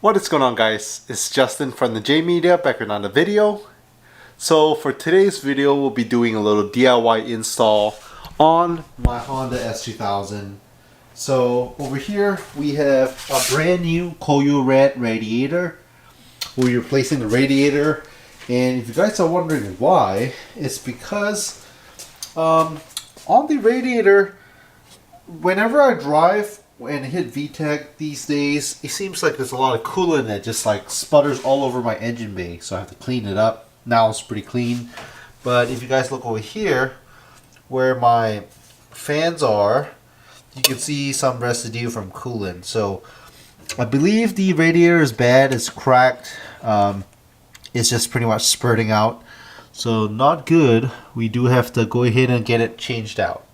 What is going on, guys? It's Justin from the J Media back with another video. So for today's video, we'll be doing a little DIY install on my Honda S2000. So over here we have a brand new Koyorad Radiator. We'll be replacing the radiator, and if you guys are wondering why, it's because on the radiator, whenever I drive and hit VTEC these days, it seems like there's a lot of coolant that just like sputters all over my engine bay, so I have to clean it up. Now it's pretty clean, but if you guys look over here where my fans are, you can see some residue from coolant. So I believe the radiator is bad, it's cracked, it's just pretty much spurting out, so not good. We do have to go ahead and get it changed out.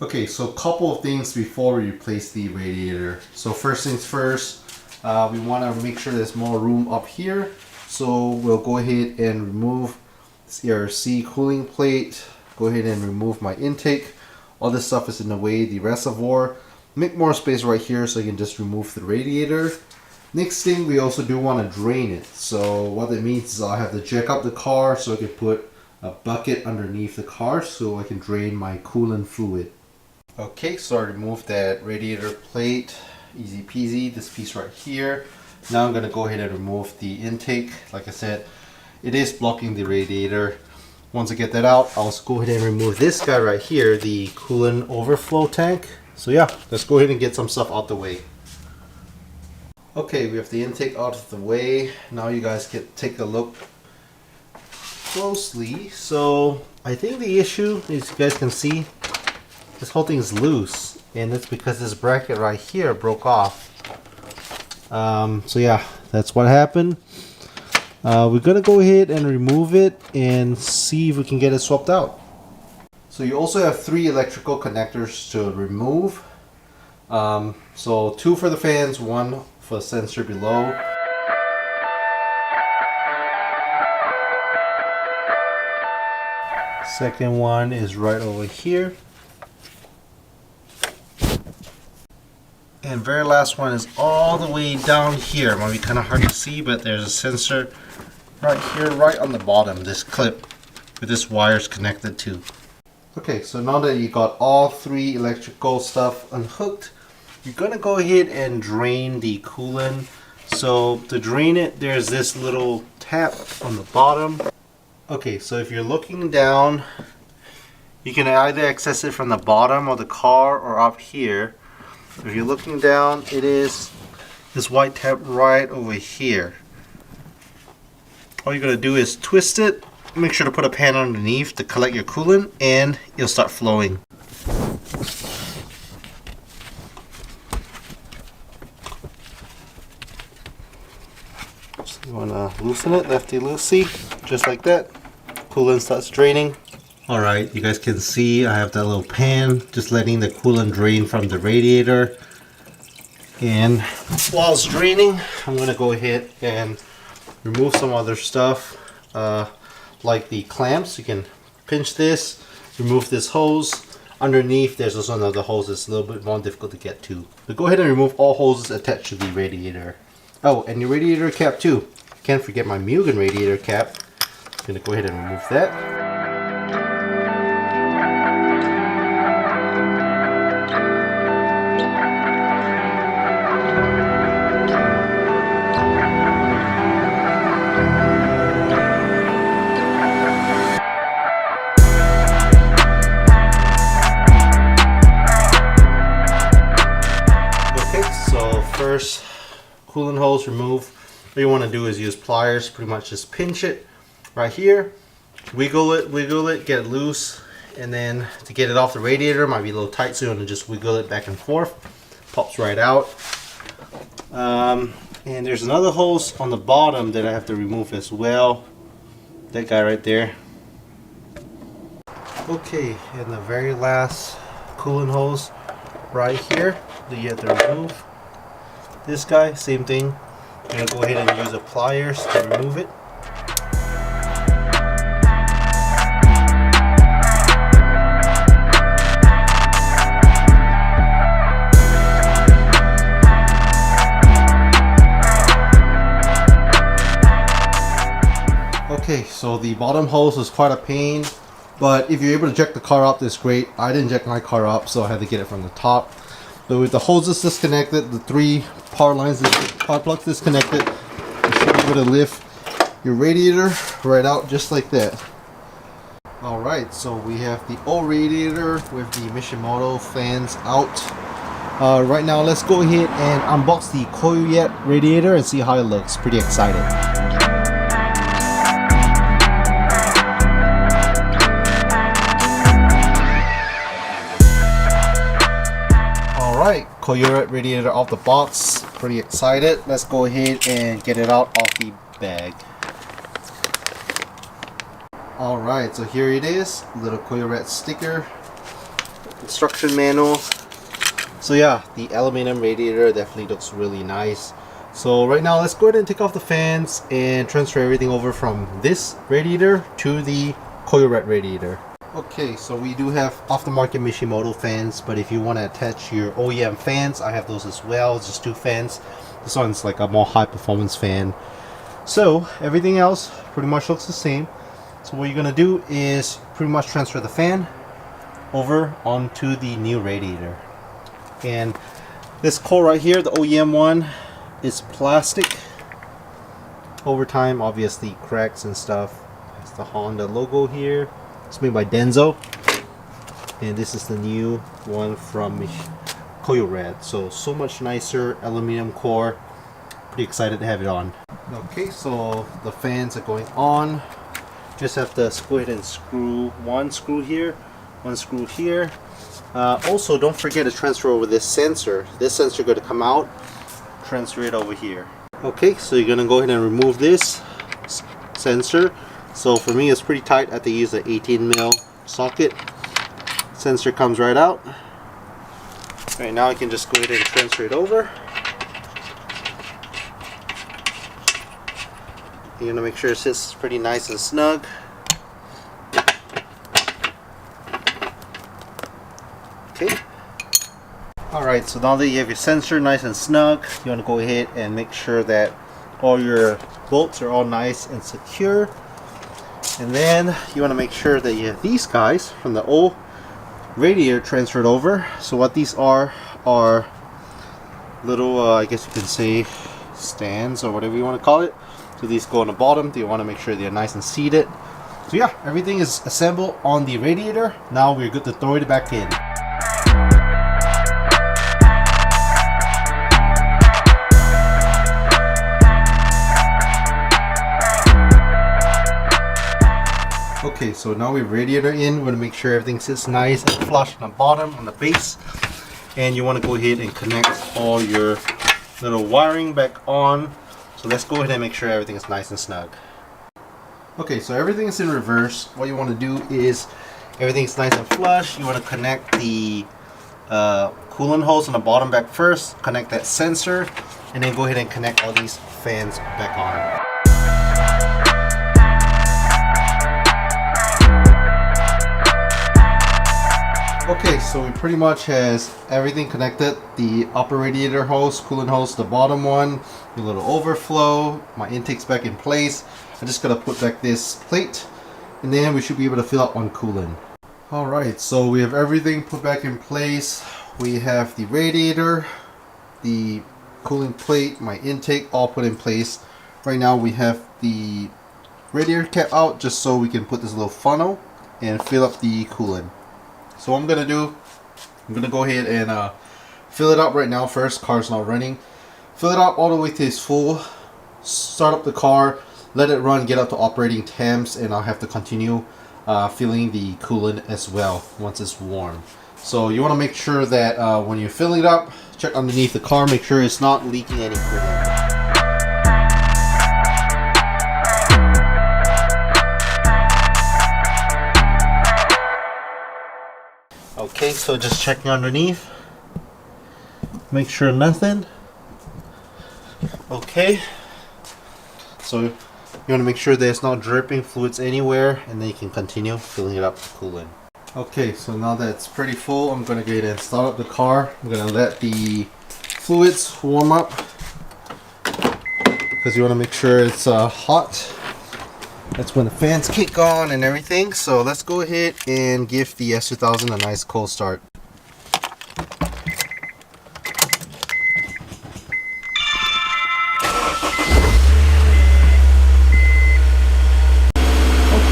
Okay, so a couple of things before we replace the radiator. So first things first, we want to make sure there's more room up here. So we'll go ahead and remove this ERC cooling plate. Go ahead and remove my intake. All this stuff is in the way, the reservoir. Make more space right here so you can just remove the radiator. Next thing, we also do want to drain it. So what that means is I'll have to jack up the car so I can put a bucket underneath the car so I can drain my coolant fluid. Okay, so I removed that radiator plate, easy peasy, this piece right here. Now I'm going to go ahead and remove the intake. Like I said, it is blocking the radiator. Once I get that out, I'll go ahead and remove this guy right here, the coolant overflow tank. So yeah, let's go ahead and get some stuff out the way. Okay, we have the intake out of the way. Now you guys can take a look closely. So I think the issue, as you guys can see, this whole thing is loose, and it's because this bracket right here broke off. So yeah, that's what happened. We're gonna go ahead and remove it and see if we can get it swapped out. So you also have 3 electrical connectors to remove. So 2 for the fans, 1 for the sensor below. Second one is right over here. And very last one is all the way down here. It might be kind of hard to see, but there's a sensor right here, right on the bottom, this clip with this wires connected to. Okay, so now that you got all 3 electrical stuff unhooked, you're gonna go ahead and drain the coolant. So to drain it, there's this little tap on the bottom. Okay, so if you're looking down, you can either access it from the bottom of the car or up here. If you're looking down, it is this white tab right over here. All you're going to do is twist it, make sure to put a pan underneath to collect your coolant, and it'll start flowing. So you want to loosen it, lefty loosey, just like that. Coolant starts draining. Alright, you guys can see I have that little pan, just letting the coolant drain from the radiator. And while it's draining, I'm going to go ahead and remove some other stuff, like the clamps. You can pinch this, remove this hose. Underneath there's also another hose that's a little bit more difficult to get to. But go ahead and remove all hoses attached to the radiator. Oh, and your radiator cap too. Can't forget my Mugen radiator cap. I'm going to go ahead and remove that. First, coolant hose remove. What you want to do is use pliers, pretty much just pinch it right here, wiggle it, get it loose, and then to get it off the radiator, might be a little tight, so you want to just wiggle it back and forth. Pops right out. And there's another hose on the bottom that I have to remove as well. That guy right there. Okay, and the very last coolant hose right here that you have to remove. This guy, same thing. I'm going to go ahead and use the pliers to remove it. so the bottom hose was quite a pain, but if you're able to jack the car up, that's great. I didn't jack my car up, so I had to get it from the top. But with the hoses disconnected, the 3 power plugs disconnected, you should be able to lift your radiator right out just like that. Alright, so we have the old radiator with the Mishimoto fans out. Right now, let's go ahead and unbox the Koyorad Radiator and see how it looks. Pretty excited. Alright, Koyorad Radiator off the box. Pretty excited. Let's go ahead and get it out of the bag. Alright, so here it is. Little Koyorad sticker. Instruction manual. So yeah, the aluminum radiator definitely looks really nice. So right now, let's go ahead and take off the fans and transfer everything over from this radiator to the Koyorad radiator. Okay, so we do have aftermarket Mishimoto fans, but if you want to attach your OEM fans, I have those as well. It's just 2 fans. This one's like a more high performance fan. So everything else pretty much looks the same. So what you're gonna do is pretty much transfer the fan over onto the new radiator. And this core right here, the OEM one, is plastic. Over time, obviously cracks and stuff. It's the Honda logo here. It's made by Denso, and this is the new one from Koyorad. So much nicer aluminum core. Pretty excited to have it on. Okay, so the fans are going on. Just have to go ahead and screw one screw here, one screw here. Also, don't forget to transfer over this sensor. This sensor is going to come out, transfer it over here. Okay, so you're going to go ahead and remove this sensor. So for me, it's pretty tight. I have to use an 18mm socket. Sensor comes right out. Right now, I can just go ahead and transfer it over. You're going to make sure it sits pretty nice and snug. Okay. Alright, so now that you have your sensor nice and snug, you want to go ahead and make sure that all your bolts are all nice and secure. And then you want to make sure that you have these guys from the old radiator transferred over. So what these are little, I guess you can say, stands or whatever you want to call it. So these go on the bottom. You want to make sure they're nice and seated. So yeah, everything is assembled on the radiator. Now we're good to throw it back in. Okay, so now we're radiator in. We're going to make sure everything sits nice and flush on the bottom, on the base. And you want to go ahead and connect all your little wiring back on. So let's go ahead and make sure everything is nice and snug. Okay, so everything is in reverse. What you want to do is everything's nice and flush. You want to connect the coolant hose on the bottom back first. Connect that sensor. And then go ahead and connect all these fans back on. Okay, so we pretty much has everything connected. The upper radiator hose, coolant hose, the bottom one, a little overflow, my intake's back in place. I just gotta put back this plate and then we should be able to fill up on coolant. Alright, so we have everything put back in place. We have the radiator, the cooling plate, my intake all put in place. Right now we have the radiator cap out just so we can put this little funnel and fill up the coolant. So what I'm going to do, I'm going to go ahead and fill it up right now first. Car's not running. Fill it up all the way to its full. Start up the car. Let it run, get up to operating temps. And I'll have to continue filling the coolant as well once it's warm. So you want to make sure that when you're filling it up, check underneath the car. Make sure it's not leaking any coolant. Okay, so just checking underneath, make sure nothing. Okay, so you want to make sure there's not dripping fluids anywhere, and then you can continue filling it up with coolant. Okay, so now that it's pretty full, I'm going to go ahead and start up the car. I'm going to let the fluids warm up because you want to make sure it's hot. That's when the fans kick on and everything. So let's go ahead and give the S2000 a nice cold start.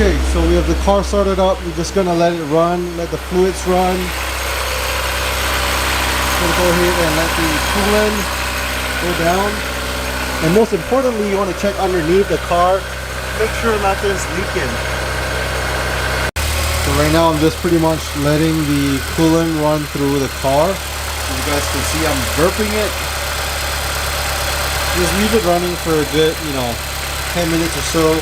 Okay, so we have the car started up. We're just gonna let it run, let the fluids run. Gonna go ahead and let the coolant go down. And most importantly, you want to check underneath the car. Make sure nothing's leaking. So right now I'm just pretty much letting the coolant run through the car. As you guys can see, I'm burping it. Just leave it running for a good, 10 minutes or so.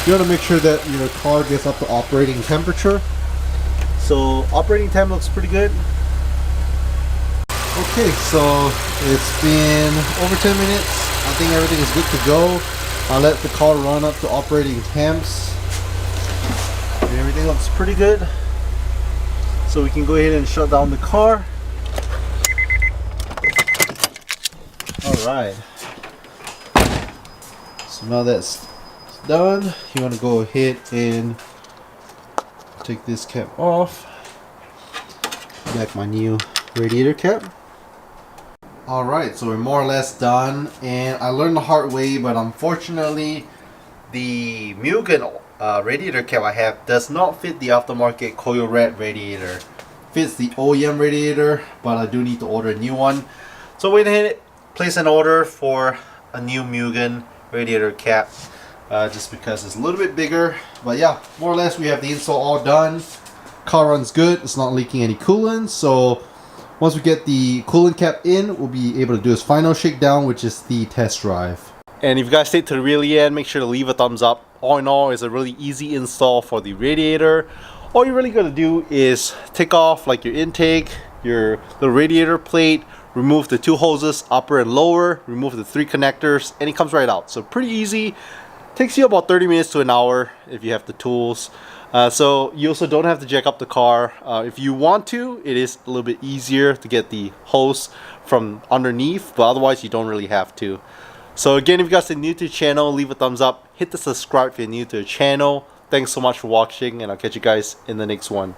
You want to make sure that your car gets up to operating temperature. So operating temp looks pretty good. Okay, so it's been over 10 minutes. I think everything is good to go. I'll let the car run up to operating temps. And everything looks pretty good. So we can go ahead and shut down the car. Alright. So now that's done, you want to go ahead and take this cap off. Back my new radiator cap. Alright, so we're more or less done, and I learned the hard way, but unfortunately the Mugen radiator cap I have does not fit the aftermarket Koyorad radiator. Fits the OEM radiator, but I do need to order a new one. So I went ahead and placed an order for a new Mugen radiator cap. Just because it's a little bit bigger. But yeah, more or less we have the install all done. Car runs good, it's not leaking any coolant. So once we get the coolant cap in, we'll be able to do this final shakedown, which is the test drive. And if you guys stay to the really end, make sure to leave a thumbs up. All in all, it's a really easy install for the radiator. All you're really gonna do is take off like your intake, your little radiator plate, remove the two hoses, upper and lower, remove the three connectors, and it comes right out. So pretty easy. Takes you about 30 minutes to an hour if you have the tools. So you also don't have to jack up the car. If you want to, it is a little bit easier to get the hose from underneath, but otherwise you don't really have to. So again, if you guys are new to the channel, leave a thumbs up, hit the subscribe if you're new to the channel. Thanks so much for watching, and I'll catch you guys in the next one.